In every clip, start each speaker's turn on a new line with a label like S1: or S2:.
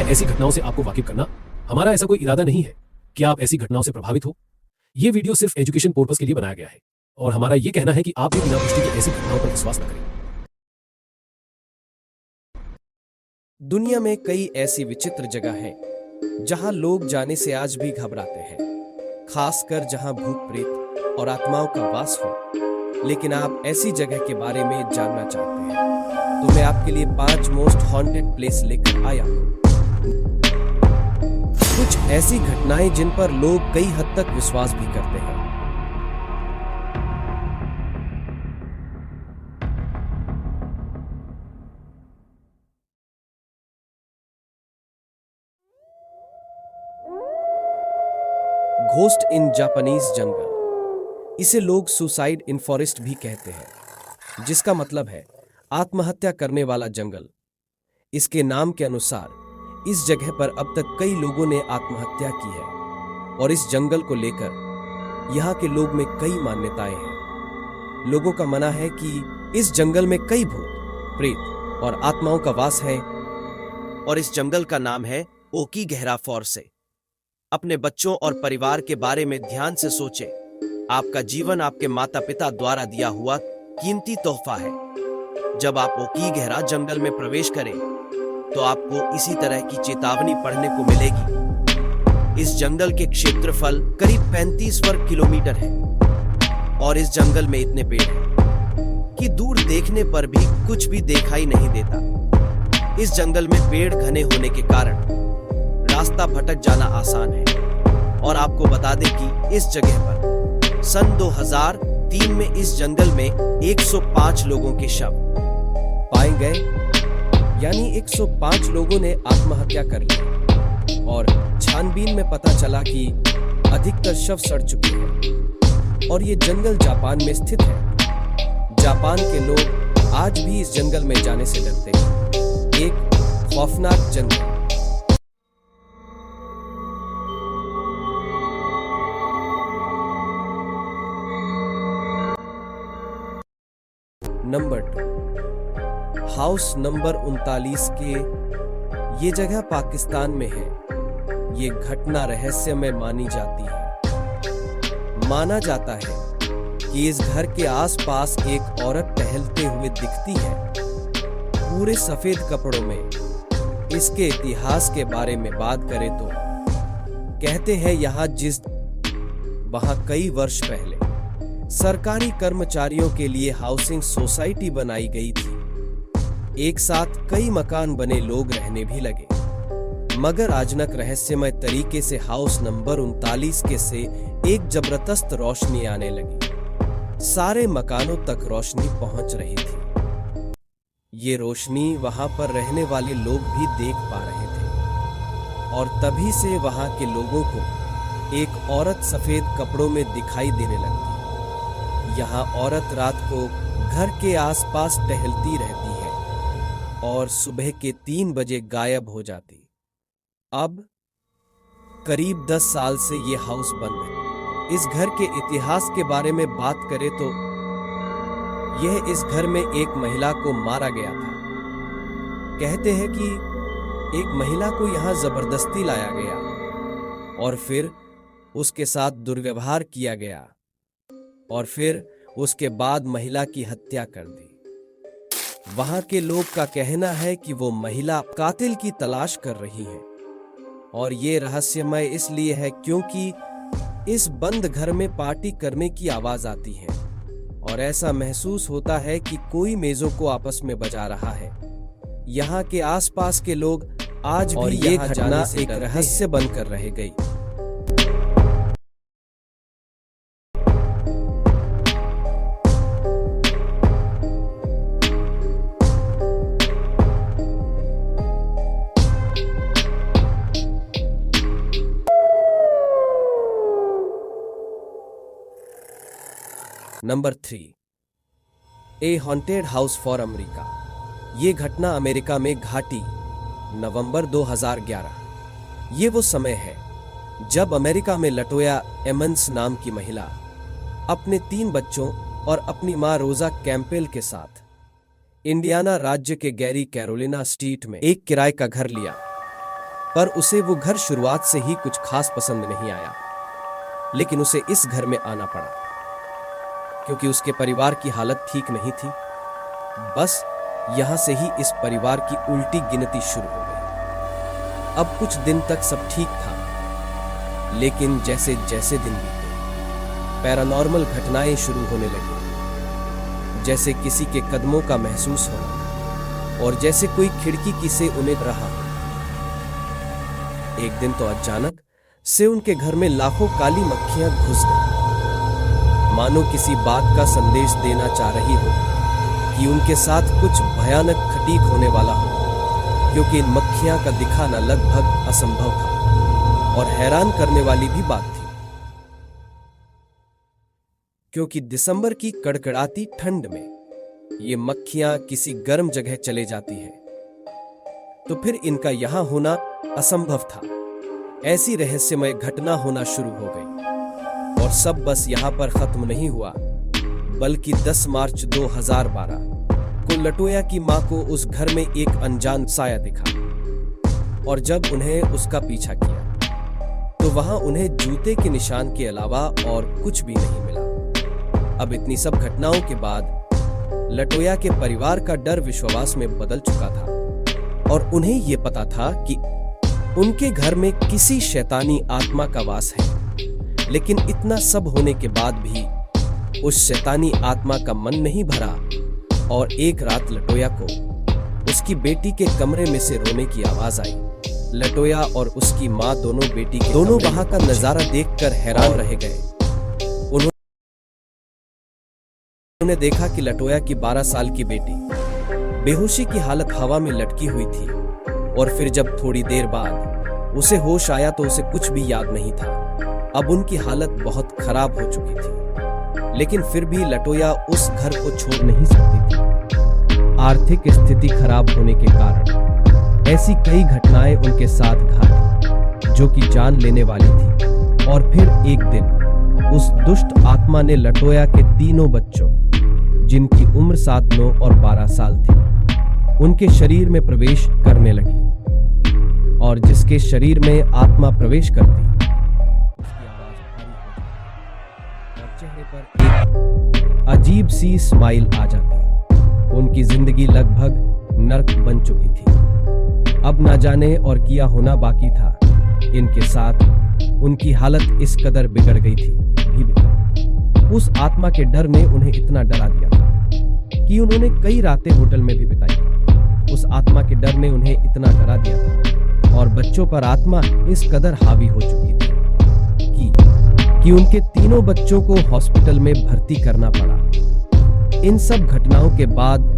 S1: और ऐसी घटनाओं से आपको वाकिफ करना। हमारा ऐसा कोई इरादा नहीं है कि आप ऐसी घटनाओं से प्रभावित हो। ये वीडियो सिर्फ एजुकेशन पर्पस के लिए बनाया गया है और हमारा ये कहना है कि आप भी बिना पुष्टि के ऐसी घटनाओं पर विश्वास न करें।
S2: दुनिया में कई ऐसी विचित्र जगह हैं जहां लोग जाने से आज भी घबराते हैं, खासकर जहां भूत प्रेत और आत्माओं का वास हो। लेकिन आप ऐसी जगह के बारे में जानना चाहते हैं तो मैं आपके लिए 5 मोस्ट हॉन्टेड प्लेस लेकर आया हूं। कुछ ऐसी घटनाएं जिन पर लोग कई हद तक विश्वास भी करते हैं। घोस्ट इन जापानीज जंगल, इसे लोग सुसाइड इन फॉरेस्ट भी कहते हैं, जिसका मतलब है आत्महत्या करने वाला जंगल। इसके नाम के अनुसार इस जगह पर अब तक कई लोगों ने आत्महत्या की है और इस जंगल को लेकर यहाँ के लोग में कई मान्यताएं हैं। लोगों का मानना है कि इस जंगल में कई भूत, प्रेत और आत्माओं का वास है और इस जंगल का नाम है ओकी गहरा फॉरेस्ट। अपने बच्चों और परिवार के बारे में ध्यान से सोचें। आपका जीवन आपके माता पिता द्वारा दिया हुआ कीमती तोहफा है। जब आप ओकी गहरा जंगल में प्रवेश करें तो आपको इसी तरह की चेतावनी पढ़ने को मिलेगी। इस जंगल के क्षेत्रफल करीब 35 वर्ग किलोमीटर है और इस जंगल में इतने पेड़ हैं कि दूर देखने पर भी कुछ भी दिखाई नहीं देता। इस जंगल में पेड़ घने होने के कारण रास्ता भटक जाना आसान है। और आपको बता दें कि इस जगह पर सन 2003 में इस जंगल में 105 लोगों के शव पाए गए, यानी 105 लोगों ने आत्महत्या कर ली और छानबीन में पता चला कि अधिकतर शव सड़ चुके हैं। और ये जंगल जापान में स्थित है। जापान के लोग आज भी इस जंगल में जाने से डरते हैं। एक खौफनाक जंगल। नंबर 2, हाउस नंबर 39 के। ये जगह पाकिस्तान में है। ये घटना रहस्यमय मानी जाती है। माना जाता है कि इस घर के आसपास एक औरत टहलते हुए दिखती है, पूरे सफेद कपड़ों में। इसके इतिहास के बारे में बात करें तो कहते हैं वहां कई वर्ष पहले सरकारी कर्मचारियों के लिए हाउसिंग सोसाइटी बनाई गई थी। एक साथ कई मकान बने, लोग रहने भी लगे। मगर अचानक रहस्यमय तरीके से हाउस नंबर 39 के से एक जबरदस्त रोशनी आने लगी। सारे मकानों तक रोशनी पहुंच रही थी। ये रोशनी वहां पर रहने वाले लोग भी देख पा रहे थे और तभी से वहां के लोगों को एक औरत सफेद कपड़ों में दिखाई देने लगती। यहाँ औरत रात को घर के आसपास टहलती रहती है और सुबह के 3 बजे गायब हो जाती। अब करीब 10 साल से ये हाउस बंद है। इस घर के इतिहास के बारे में बात करें तो यह इस घर में एक महिला को मारा गया था। कहते हैं कि एक महिला को यहाँ जबरदस्ती लाया गया और फिर उसके साथ दुर्व्यवहार किया गया और फिर उसके बाद महिला की हत्या कर दी। वहां के लोग का कहना है कि वो महिला कातिल की तलाश कर रही है और ये रहस्यमय इसलिए है क्योंकि इस बंद घर में पार्टी करने की आवाज आती है और ऐसा महसूस होता है कि कोई मेजों को आपस में बजा रहा है। यहाँ के आसपास के लोग आज भी ये घटना एक रहस्य बनकर रह गई। Number 3, A haunted house for America. ये घटना अमेरिका में घाटी, नवंबर 2011। ये वो समय है जब अमेरिका में लटोया एमन्स नाम की महिला अपने 3 बच्चों और अपनी मां रोजा कैंपेल के साथ इंडियाना राज्य के गैरी कैरोलिना स्टेट में एक किराए का घर लिया। पर उसे वो घर शुरुआत से ही कुछ खास पसंद नहीं आया। लेकिन उसे इस घर में आना पड़ा क्योंकि उसके परिवार की हालत ठीक नहीं थी। बस यहां से ही इस परिवार की उल्टी गिनती शुरू हो गई। अब कुछ दिन तक सब ठीक था, लेकिन जैसे जैसे दिन बीते पैरानॉर्मल घटनाएं शुरू होने लगी। जैसे किसी के कदमों का महसूस होना और जैसे कोई खिड़की की से उन्हें रहा हो। एक दिन तो अचानक से उनके घर में लाखों काली मक्खियां घुस गईं, मानो किसी बात का संदेश देना चाह रही हो कि उनके साथ कुछ भयानक खटीक होने वाला हो, क्योंकि इन मक्खियां का दिखाना लगभग असंभव था और हैरान करने वाली भी बात थी, क्योंकि दिसंबर की कड़कड़ाती ठंड में ये मक्खियां किसी गर्म जगह चले जाती हैं, तो फिर इनका यहां होना असंभव था। ऐसी रहस्यमय घटना होना शुरू हो गई और सब बस यहां पर खत्म नहीं हुआ, बल्कि 10 मार्च 2012 को लटोया की मां को उस घर में एक अनजान साया दिखा और जब उन्हें उसका पीछा किया तो वहां उन्हें जूते के निशान के अलावा और कुछ भी नहीं मिला। अब इतनी सब घटनाओं के बाद लटोया के परिवार का डर विश्वास में बदल चुका था और उन्हें यह पता था कि उनके घर में किसी शैतानी आत्मा का वास है। लेकिन इतना सब होने के बाद भी उस शैतानी आत्मा का मन नहीं भरा और एक रात लटोया को उसकी बेटी के कमरे में से रोने की आवाज आई। लटोया और उसकी मां दोनों वहां का नजारा देखकर हैरान रह गए। उन्होंने देखा कि लटोया की 12 साल की बेटी बेहोशी की हालत हवा में लटकी हुई थी और फिर जब थोड़ी देर बाद उसे होश आया तो उसे कुछ भी याद नहीं था। अब उनकी हालत बहुत खराब हो चुकी थी, लेकिन फिर भी लटोया उस घर को छोड़ नहीं सकती थी। आर्थिक स्थिति खराब होने के कारण ऐसी कई घटनाएं उनके साथ घटी जो कि जान लेने वाली थी। और फिर एक दिन उस दुष्ट आत्मा ने लटोया के तीनों बच्चों, जिनकी उम्र 7, 9 और 12 साल थी, उनके शरीर में प्रवेश करने लगी और जिसके शरीर में आत्मा प्रवेश करती उसकी आवाज भारी हो जाती और चेहरे पर एक अजीब सी स्माइल आ जाती। उनकी जिंदगी लगभग नर्क बन चुकी थी। अब ना जाने और किया होना बाकी था इनके साथ। उनकी हालत इस कदर बिगड़ गई थी उस आत्मा के डर ने उन्हें इतना डरा दिया था कि उन्होंने कई रातें होटल में भी बिताई। उस आत्मा के डर ने उन्हें इतना डरा दिया था और बच्चों पर आत्मा इस कदर हावी हो चुकी थी कि उनके तीनों बच्चों को हॉस्पिटल में भर्ती करना पड़ा। इन सब घटनाओं के बाद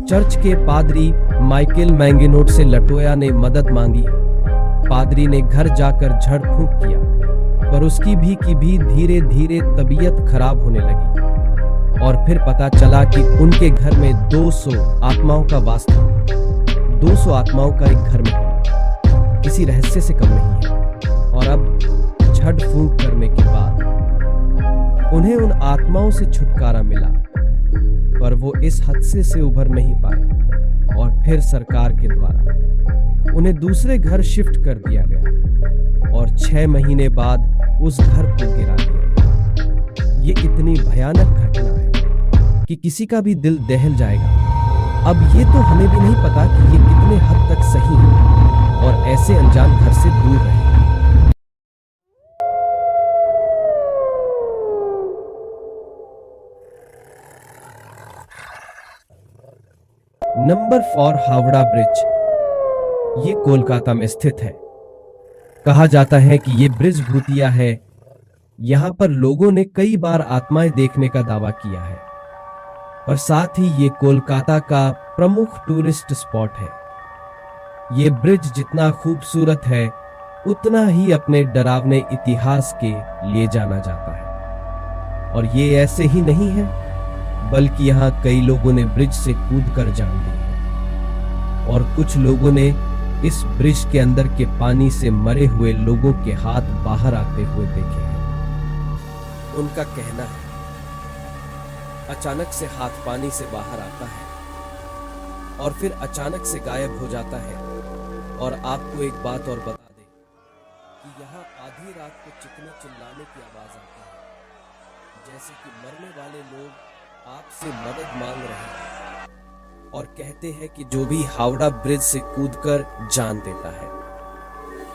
S2: चर्च के पादरी माइकल मैंगिनोट से लटोया ने मदद मांगी। पादरी ने घर जाकर झाड़ फूंक किया, पर उसकी भी धीरे धीरे तबीयत खराब होने लगी और फिर पता चला कि उनके घर में 200 आत्माओं का वास था। 200 आत्माओं का एक घर में किसी रहस्य से कम नहीं है। और अब झड़ फूंक करने के बाद उन्हें उन आत्माओं से छुटकारा मिला, पर वो इस हादसे से उभर नहीं पाए और फिर सरकार के द्वारा उन्हें दूसरे घर शिफ्ट कर दिया गया और 6 महीने बाद उस घर को गिरा दिया गया। ये इतनी भयानक घटना है कि किसी का भी दिल दहल जाएगा। अब ये तो हमें भी नहीं पता कि ये कितने हद तक सही है और ऐसे अनजान घर से दूर रहे। Number 4 Howrah bridge. ये कोलकाता में स्थित है। कहा जाता है कि ये ब्रिज भूतिया है। यहां पर लोगों ने कई बार आत्माएं देखने का दावा किया है, और साथ ही ये कोलकाता का प्रमुख टूरिस्ट स्पॉट है। ये ब्रिज जितना खूबसूरत है उतना ही अपने डरावने इतिहास के लिए जाना जाता है। और ये ऐसे ही नहीं है, बल्कि यहाँ कई लोगों ने ब्रिज से कूदकर जान ली है और कुछ लोगों ने इस ब्रिज के अंदर के पानी से मरे हुए लोगों के हाथ बाहर आते हुए देखे हैं। उनका कहना है अचानक से हाथ पानी से बाहर आता है और फिर अचानक से गायब हो जाता है और आपको एक बात और बता दें कि यहाँ आधी रात को चिकने चिल्लाने की आवाज आती है, जैसे कि मरने वाले लोग आपसे मदद मांग रहे हैं और कहते हैं कि जो भी हावड़ा ब्रिज से कूदकर जान देता है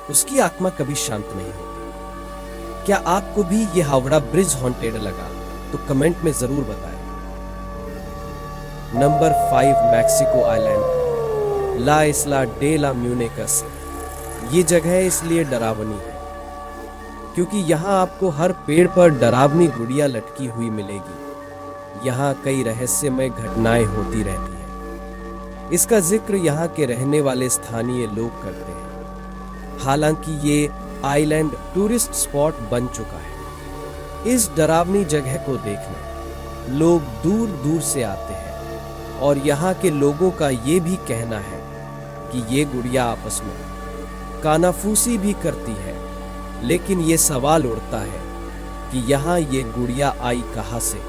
S2: उसकी आत्मा कभी शांत नहीं होती। क्या आपको भी ये हावड़ा ब्रिज हॉन्टेड लगा? तो कमेंट में जरूर बताएं। नंबर 5, मैक्सिको आइलैंड, ला इस्ला डे ला म्यूनेकस। ये जगह इसलिए डरावनी है क्योंकि यहाँ आपको हर पेड़ पर डरावनी गुड़िया लटकी हुई मिलेगी। यहाँ कई रहस्यमय घटनाएं होती रहती हैं। इसका जिक्र यहाँ के रहने वाले स्थानीय लोग करते हैं। हालांकि ये आइलैंड टूरिस्ट स्पॉट बन चुका है। इस डरावनी जगह को देखने लोग दूर दूर से आते हैं और यहाँ के लोगों का ये भी कहना है कि ये गुड़िया आपस में कानाफूसी भी करती है। लेकिन ये सवाल उठता है कि यहाँ ये गुड़िया आई कहाँ से?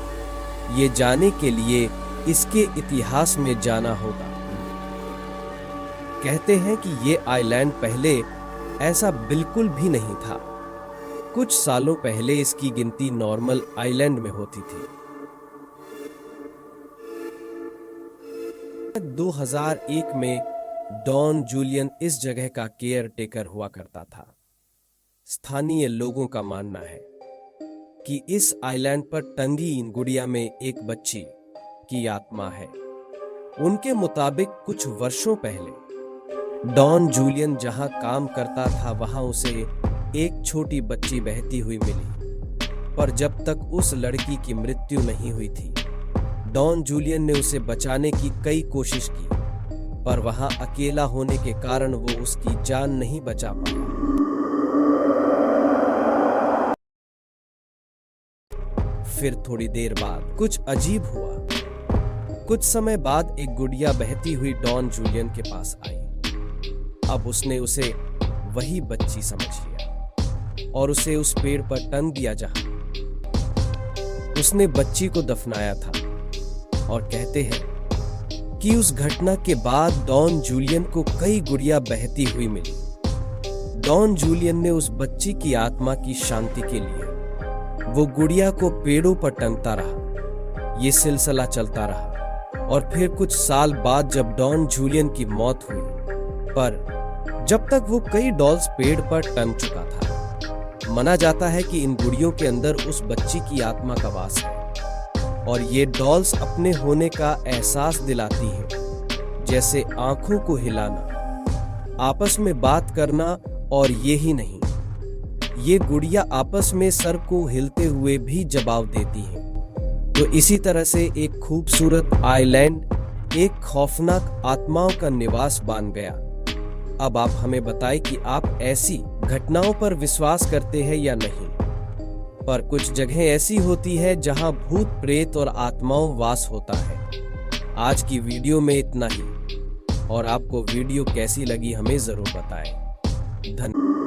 S2: ये जाने के लिए इसके इतिहास में जाना होगा। कहते हैं कि ये आइलैंड पहले ऐसा बिल्कुल भी नहीं था। कुछ सालों पहले इसकी गिनती नॉर्मल आइलैंड में होती थी। 2001 में डॉन जूलियन इस जगह का केयर टेकर हुआ करता था। स्थानीय लोगों का मानना है कि इस आइलैंड पर टंगी इन गुड़िया में एक बच्ची की आत्मा है। उनके मुताबिक कुछ वर्षों पहले डॉन जूलियन जहां काम करता था वहां उसे एक छोटी बच्ची बहती हुई मिली, पर जब तक उस लड़की की मृत्यु नहीं हुई थी डॉन जूलियन ने उसे बचाने की कई कोशिश की, पर वहां अकेला होने के कारण वो उसकी जान नहीं बचा पाया। फिर थोड़ी देर बाद कुछ अजीब हुआ। कुछ समय बाद एक गुड़िया बहती हुई डॉन जूलियन के पास आई। अब उसने उसे वही बच्ची समझ लिया और उसे उस पेड़ पर टंग दिया जहां उसने बच्ची को दफनाया था। और कहते हैं कि उस घटना के बाद डॉन जूलियन को कई गुड़िया बहती हुई मिली। डॉन जूलियन ने उस बच्ची की आत्मा की शांति के लिए वो गुड़िया को पेड़ों पर टंगता रहा। ये सिलसिला चलता रहा और फिर कुछ साल बाद जब डॉन जूलियन की मौत हुई, पर जब तक वो कई डॉल्स पेड़ पर टंग चुका था। माना जाता है कि इन गुड़ियों के अंदर उस बच्ची की आत्मा का वास है और ये डॉल्स अपने होने का एहसास दिलाती हैं, जैसे आंखों को हिलाना, आपस में बात करना और ये ही नहीं, ये गुड़िया आपस में सर को हिलते हुए भी जवाब देती हैं। तो इसी तरह से एक खूबसूरत आइलैंड एक खौफनाक आत्माओं का निवास बन गया। अब आप हमें बताएं कि आप ऐसी घटनाओं पर विश्वास करते हैं या नहीं। पर कुछ जगह ऐसी होती है जहां भूत प्रेत और आत्माओं वास होता है। आज की वीडियो में इतना ही, और आपको वीडियो कैसी लगी हमें जरूर बताएं। धन्यवाद।